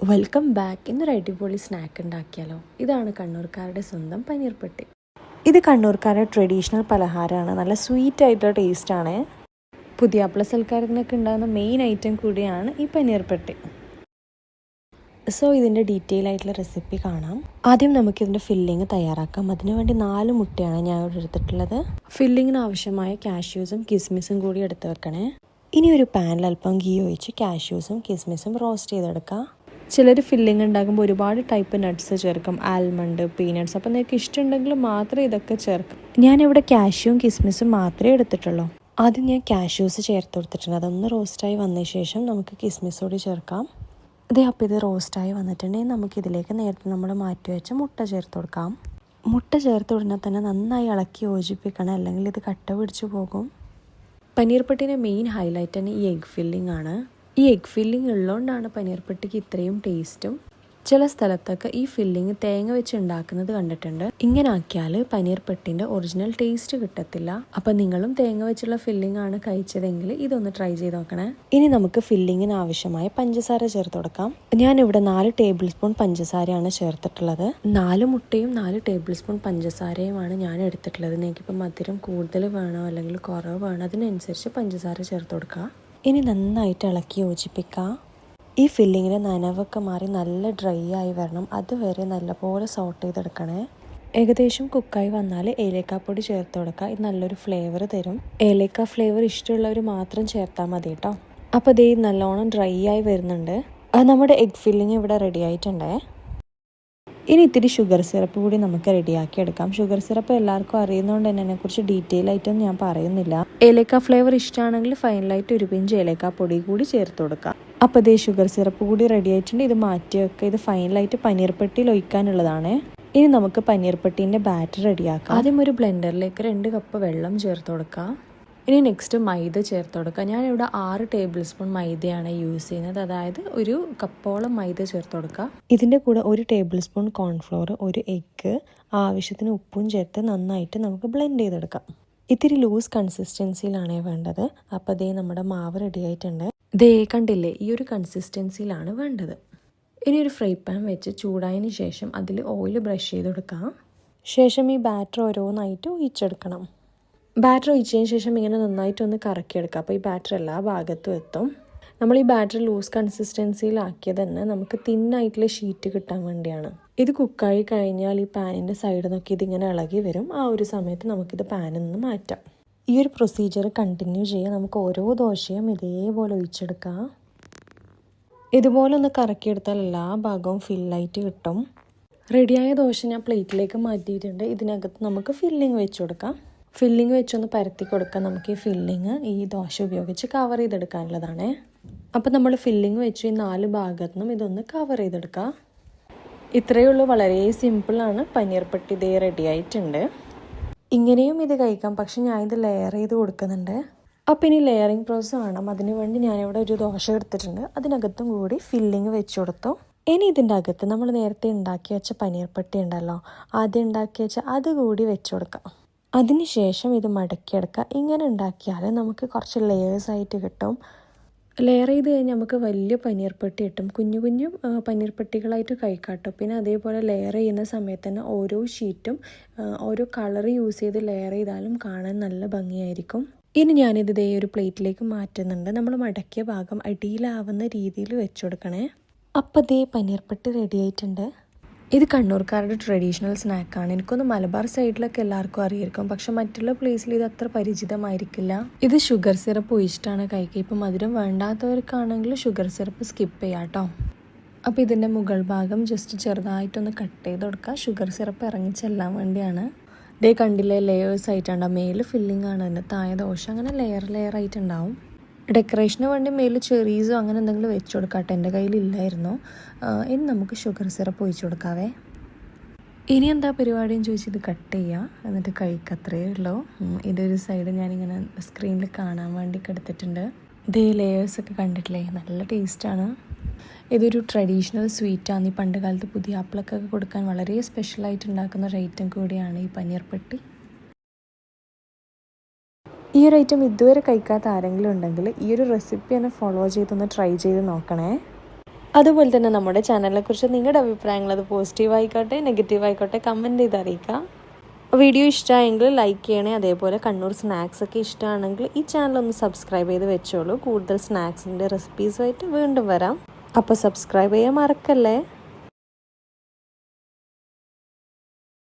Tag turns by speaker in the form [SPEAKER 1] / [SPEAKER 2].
[SPEAKER 1] Welcome back. ഇന്നൊരു അടിപൊളി snack ഉണ്ടാക്കിയാലോ. ഇതാണ് കണ്ണൂർക്കാരുടെ സ്വന്തം പനീർ പട്ടി. ഇത് കണ്ണൂർക്കാരുടെ ട്രഡീഷണൽ പലഹാരമാണ്. നല്ല സ്വീറ്റ് ആയിട്ടുള്ള ടേസ്റ്റാണ്. പുതിയാപ്ല സൽക്കാരത്തിനൊക്കെ ഉണ്ടാകുന്ന മെയിൻ ഐറ്റം കൂടിയാണ് ഈ പനീർ പട്ടി. സോ ഇതിൻ്റെ ഡീറ്റെയിൽ ആയിട്ടുള്ള റെസിപ്പി കാണാം. ആദ്യം നമുക്കിതിൻ്റെ ഫില്ലിങ് തയ്യാറാക്കാം. അതിനുവേണ്ടി 4 മുട്ടയാണ് ഞാൻ ഇവിടെ എടുത്തിട്ടുള്ളത്. ഫില്ലിങ്ങിന് ആവശ്യമായ കാഷ്യൂസും കിസ്മിസും കൂടി എടുത്ത് വെക്കണേ. ഇനി ഒരു പാനിൽ അല്പം ഗീ ഒഴിച്ച് കാഷ്യൂസും കിസ്മിസും റോസ്റ്റ് ചെയ്തെടുക്കാം. ചിലർ ഫില്ലിങ് ഉണ്ടാക്കുമ്പോൾ ഒരുപാട് ടൈപ്പ് നട്ട്സ് ചേർക്കും, ആൽമണ്ട്, പീനട്ട്സ്. അപ്പോൾ നിങ്ങൾക്ക് ഇഷ്ടമുണ്ടെങ്കിൽ മാത്രമേ ഇതൊക്കെ ചേർക്കും. ഞാനിവിടെ കാഷ്യൂവും കിസ്മിസും മാത്രമേ എടുത്തിട്ടുള്ളൂ. ആദ്യം ഞാൻ കാഷ്യൂസ് ചേർത്ത് കൊടുത്തിട്ടുണ്ട്. അതൊന്ന് റോസ്റ്റായി വന്ന ശേഷം നമുക്ക് കിസ്മിസ് കൂടി ചേർക്കാം. അപ്പോൾ ഇത് റോസ്റ്റായി വന്നിട്ടുണ്ടെങ്കിൽ നമുക്കിതിലേക്ക് നേരത്തെ നമ്മൾ മാറ്റി വെച്ച മുട്ട ചേർത്ത് കൊടുക്കാം. മുട്ട ചേർത്ത് ഉടനെ തന്നെ നന്നായി ഇളക്കി യോജിപ്പിക്കണം, അല്ലെങ്കിൽ ഇത് കട്ട പിടിച്ചു പോകും. പനീർ പട്ടീൻ്റെ മെയിൻ ഹൈലൈറ്റ് തന്നെ ഈ എഗ് ഫില്ലിംഗ് ആണ്. ഈ എഗ് ഫില്ലിംഗ് ഉള്ളതുകൊണ്ടാണ് പനീർ പട്ടിക്ക് ഇത്രയും ടേസ്റ്റും. ചില സ്ഥലത്തൊക്കെ ഈ ഫില്ലിംഗ് തേങ്ങ വെച്ച് ഉണ്ടാക്കുന്നത് കണ്ടിട്ടുണ്ട്. ഇങ്ങനെ ആക്കിയാൽ പനീർ പട്ടിൻ്റെ ഒറിജിനൽ ടേസ്റ്റ് കിട്ടത്തില്ല. അപ്പം നിങ്ങളും തേങ്ങ വെച്ചുള്ള ഫില്ലിംഗ് ആണ് കഴിച്ചതെങ്കിൽ ഇതൊന്ന് ട്രൈ ചെയ്ത് നോക്കണേ. ഇനി നമുക്ക് ഫില്ലിങ്ങിന് ആവശ്യമായ പഞ്ചസാര ചേർത്ത് കൊടുക്കാം. ഞാനിവിടെ 4 ടേബിൾ സ്പൂൺ പഞ്ചസാരയാണ് ചേർത്തിട്ടുള്ളത്. 4 മുട്ടയും 4 ടേബിൾ സ്പൂൺ പഞ്ചസാരയുമാണ് ഞാൻ എടുത്തിട്ടുള്ളത്. നിങ്ങൾക്കിപ്പോൾ മധുരം കൂടുതൽ വേണോ അല്ലെങ്കിൽ കുറവ് വേണോ അതിനനുസരിച്ച് പഞ്ചസാര ചേർത്ത് കൊടുക്കുക. ഇനി നന്നായിട്ട് ഇളക്കി യോജിപ്പിക്കുക. ഈ ഫില്ലിങ്ങിൻ്റെ നനവൊക്കെ മാറി നല്ല ഡ്രൈ ആയി വരണം. അതുവരെ നല്ലപോലെ സോട്ട് ചെയ്തെടുക്കണേ. ഏകദേശം കുക്കായി വന്നാൽ ഏലക്കാപ്പൊടി ചേർത്ത് കൊടുക്കുക. ഇത് നല്ലൊരു ഫ്ലേവർ തരും. ഏലക്ക ഫ്ലേവർ ഇഷ്ടമുള്ളവർ മാത്രം ചേർത്താൽ മതി കേട്ടോ. അപ്പോൾ ഇത് നല്ലോണം ഡ്രൈ ആയി വരുന്നുണ്ട്. നമ്മുടെ എഗ് ഫില്ലിങ് ഇവിടെ റെഡി ആയിട്ടുണ്ടേ. ഇനി ഇത്തിരി ഷുഗർ സിറപ്പ് കൂടി നമുക്ക് റെഡിയാക്കി എടുക്കാം. ഷുഗർ സിറപ്പ് എല്ലാവർക്കും അറിയുന്നതുകൊണ്ട് തന്നെ അതിനെക്കുറിച്ച് ഡീറ്റെയിൽ ആയിട്ടൊന്നും ഞാൻ പറയുന്നില്ല. ഏലക്ക ഫ്ലേവർ ഇഷ്ടമാണെങ്കിൽ ഫൈനലായിട്ട് ഒരു പിഞ്ച് ഏലക്ക പൊടി കൂടി ചേർത്ത് കൊടുക്കാം. അപ്പോൾ ഇതേ ഷുഗർ സിറപ്പ് കൂടി റെഡി ആയിട്ടുണ്ട്. ഇത് മാറ്റി വെക്കുക. ഇത് ഫൈനലായിട്ട് പനീർ പട്ടിയിൽ ഒഴിക്കാനുള്ളതാണ്. ഇനി നമുക്ക് പനീർ പട്ടീൻ്റെ ബാറ്റർ റെഡിയാക്കാം. ആദ്യം ഒരു ബ്ലെൻഡറിലേക്ക് 2 കപ്പ് വെള്ളം ചേർത്ത് കൊടുക്കാം. ഇനി നെക്സ്റ്റ് മൈദ ചേർത്ത് കൊടുക്കുക. ഞാനിവിടെ 6 ടേബിൾ സ്പൂൺ മൈദയാണ് യൂസ് ചെയ്യുന്നത്. അതായത് ഒരു കപ്പോളം മൈദ ചേർത്ത് കൊടുക്കുക. ഇതിൻ്റെ കൂടെ 1 ടേബിൾ സ്പൂൺ കോൺഫ്ലോർ, 1 എഗ്ഗ്, ആവശ്യത്തിന് ഉപ്പും ചേർത്ത് നന്നായിട്ട് നമുക്ക് ബ്ലെൻഡ് ചെയ്തെടുക്കാം. ഇത്തിരി ലൂസ് കൺസിസ്റ്റൻസിയിലാണ് വേണ്ടത്. അപ്പോൾ ദേ നമ്മുടെ മാവ് റെഡി ആയിട്ടുണ്ട്. ദേ കണ്ടില്ലേ, ഈ ഒരു കൺസിസ്റ്റൻസിയിലാണ് വേണ്ടത്. ഇനി ഒരു ഫ്രൈ പാൻ വെച്ച് ചൂടായതിന് ശേഷം അതിൽ ഓയിൽ ബ്രഷ് ചെയ്ത് കൊടുക്കാം. ശേഷം ഈ ബാറ്റർ ഓരോന്നായിട്ട് ഒഴിച്ചെടുക്കണം. ബാറ്റർ ഒഴിച്ചതിന് ശേഷം ഇങ്ങനെ നന്നായിട്ടൊന്ന് കറക്കിയെടുക്കുക. അപ്പോൾ ഈ ബാറ്റർ എല്ലാ ഭാഗത്തും എത്തും. നമ്മൾ ഈ ബാറ്റർ ലൂസ് കൺസിസ്റ്റൻസിയിലാക്കിയത് തന്നെ നമുക്ക് തിന്നായിട്ടുള്ള ഷീറ്റ് കിട്ടാൻ വേണ്ടിയാണ്. ഇത് കുക്കായി കഴിഞ്ഞാൽ ഈ പാനിൻ്റെ സൈഡ് നോക്കി ഇതിങ്ങനെ ഇളകി വരും. ആ ഒരു സമയത്ത് നമുക്കിത് പാനിൽ നിന്ന് മാറ്റാം. ഈ ഒരു പ്രൊസീജിയർ കണ്ടിന്യൂ ചെയ്യാൻ നമുക്ക് ഓരോ ദോശയും ഇതേപോലെ ഒഴിച്ചെടുക്കാം. ഇതുപോലെ ഒന്ന് കറക്കിയെടുത്താൽ എല്ലാ ഭാഗവും ഫില്ലായിട്ട് കിട്ടും. റെഡിയായ ദോശ ഞാൻ പ്ലേറ്റിലേക്ക് മാറ്റിയിട്ടുണ്ട്. ഇതിനകത്ത് നമുക്ക് ഫില്ലിങ് വെച്ച് കൊടുക്കാം. ഫില്ലിങ് വെച്ചൊന്ന് പരത്തി കൊടുക്കാം. നമുക്ക് ഈ ഫില്ലിങ് ഈ ദോശ ഉപയോഗിച്ച് കവർ ചെയ്തെടുക്കാനുള്ളതാണ്. അപ്പോൾ നമ്മൾ ഫില്ലിങ് വെച്ച് ഈ 4 ഭാഗത്തുനിന്നും ഇതൊന്ന് കവർ ചെയ്തെടുക്കാം. ഇത്രയേ ഉള്ളൂ. വളരെ സിമ്പിളാണ്. പനീർ പട്ടി ഇതേ റെഡി ആയിട്ടുണ്ട്. ഇങ്ങനെയും ഇത് കഴിക്കാം, പക്ഷെ ഞാൻ ഇത് ലെയർ ചെയ്ത് കൊടുക്കുന്നുണ്ട്. അപ്പോൾ ഇനി ലെയറിങ് പ്രോസസ്സ് വേണം. അതിന് വേണ്ടി ഞാനിവിടെ ഒരു ദോശ എടുത്തിട്ടുണ്ട്. അതിനകത്തും കൂടി ഫില്ലിങ് വെച്ച് കൊടുത്തു. ഇനി ഇതിൻ്റെ അകത്ത് നമ്മൾ നേരത്തെ ഉണ്ടാക്കി വെച്ച പനീർ പട്ടി ഉണ്ടല്ലോ, ആദ്യം ഉണ്ടാക്കി വെച്ച അതുകൂടി വെച്ച് കൊടുക്കാം. അതിനുശേഷം ഇത് മടക്കിയെടുക്കുക. ഇങ്ങനെ ഉണ്ടാക്കിയാൽ നമുക്ക് കുറച്ച് ലെയേഴ്സായിട്ട് കിട്ടും. ലെയർ ചെയ്ത് കഴിഞ്ഞാൽ നമുക്ക് വലിയ പനീർ പട്ടി കിട്ടും. കുഞ്ഞു കുഞ്ഞു പനീർ പട്ടികളായിട്ട് കഴിക്കാട്ടോ. പിന്നെ അതേപോലെ ലെയർ ചെയ്യുന്ന സമയത്ത് തന്നെ ഓരോ ഷീറ്റും ഓരോ കളർ യൂസ് ചെയ്ത് ലെയർ ചെയ്താലും കാണാൻ നല്ല ഭംഗിയായിരിക്കും. ഇനി ഞാനിത് ഇതേ ഒരു പ്ലേറ്റിലേക്ക് മാറ്റുന്നുണ്ട്. നമ്മൾ മടക്കിയ ഭാഗം അടിയിലാവുന്ന രീതിയിൽ വെച്ച് കൊടുക്കണേ. അപ്പോൾ ഇതേ പനീർ പട്ടി റെഡി ആയിട്ടുണ്ട്. ഇത് കണ്ണൂർക്കാരുടെ ട്രഡീഷണൽ സ്നാക്കാണ്. എനിക്കൊന്ന് മലബാർ സൈഡിലൊക്കെ എല്ലാവർക്കും അറിയായിരിക്കും, പക്ഷെ മറ്റുള്ള പ്ലേസിൽ ഇത് അത്ര പരിചിതമായിരിക്കില്ല. ഇത് ഷുഗർ സിറപ്പ് ഒഴിച്ചിട്ടാണ് കഴിക്കുക. ഇപ്പം മധുരം വേണ്ടാത്തവർക്കാണെങ്കിൽ ഷുഗർ സിറപ്പ് സ്കിപ്പ് ചെയ്യാം കേട്ടോ. അപ്പോൾ ഇതിൻ്റെ മുകൾ ഭാഗം ജസ്റ്റ് ചെറുതായിട്ടൊന്ന് കട്ട് ചെയ്ത് കൊടുക്കുക. ഷുഗർ സിറപ്പ് ഇറങ്ങി ചെല്ലാൻ വേണ്ടിയാണ്. ഇതേ കണ്ടില്ലേ, ലെയേഴ്സ് ആയിട്ടുണ്ടാവും. മേല് ഫില്ലിംഗ് ആണ്, അതിൻ്റെ താഴെ ദോശ, അങ്ങനെ ലെയർ ആയിട്ടുണ്ടാവും. ഡെക്കറേഷന് വേണ്ടി മേല് ചെറീസോ അങ്ങനെ എന്തെങ്കിലും വെച്ച് കൊടുക്കാട്ടെ. എൻ്റെ കയ്യിലില്ലായിരുന്നു. ഇനി നമുക്ക് ഷുഗർ സിറപ്പ് ഒഴിച്ച് കൊടുക്കാവേ. ഇനി എന്താ പരിപാടിയെന്ന് ചോദിച്ച് ഇത് കട്ട് ചെയ്യുക, എന്നിട്ട് കഴിക്കുക. അത്രയേ ഉള്ളൂ. ഇതൊരു സൈഡ് ഞാനിങ്ങനെ സ്ക്രീനിൽ കാണാൻ വേണ്ടി എടുത്തിട്ടുണ്ട്. ഇതേ ലെയേഴ്സൊക്കെ കണ്ടിട്ടില്ലേ, നല്ല ടേസ്റ്റാണ്. ഇതൊരു ട്രഡീഷണൽ സ്വീറ്റാണ്. ഈ പണ്ട് കാലത്ത് പുതിയ ആപ്പിളൊക്കെ കൊടുക്കാൻ വളരെ സ്പെഷ്യലായിട്ട് ഉണ്ടാക്കുന്ന ഒരു ഐറ്റം കൂടിയാണ് ഈ പനീർ പട്ടി. ഈ ഒരു ഐറ്റം ഇതുവരെ കഴിക്കാത്ത ആരെങ്കിലും ഉണ്ടെങ്കിൽ ഈ ഒരു റെസിപ്പി തന്നെ ഫോളോ ചെയ്തൊന്ന് ട്രൈ ചെയ്ത് നോക്കണേ. അതുപോലെ തന്നെ നമ്മുടെ ചാനലിനെക്കുറിച്ച് നിങ്ങളുടെ അഭിപ്രായങ്ങൾ അത് പോസിറ്റീവ് ആയിക്കോട്ടെ നെഗറ്റീവ് ആയിക്കോട്ടെ കമൻറ്റ് ചെയ്ത് അറിയിക്കുക. വീഡിയോ ഇഷ്ടമായെങ്കിൽ ലൈക്ക് ചെയ്യണേ. അതേപോലെ കണ്ണൂർ സ്നാക്സ് ഒക്കെ ഇഷ്ടമാണെങ്കിൽ ഈ ചാനൽ ഒന്ന് സബ്സ്ക്രൈബ് ചെയ്ത് വെച്ചോളൂ. കൂടുതൽ സ്നാക്സിൻ്റെ റെസിപ്പീസുമായിട്ട് വീണ്ടും വരാം. അപ്പോൾ സബ്സ്ക്രൈബ് ചെയ്യാൻ മറക്കല്ലേ.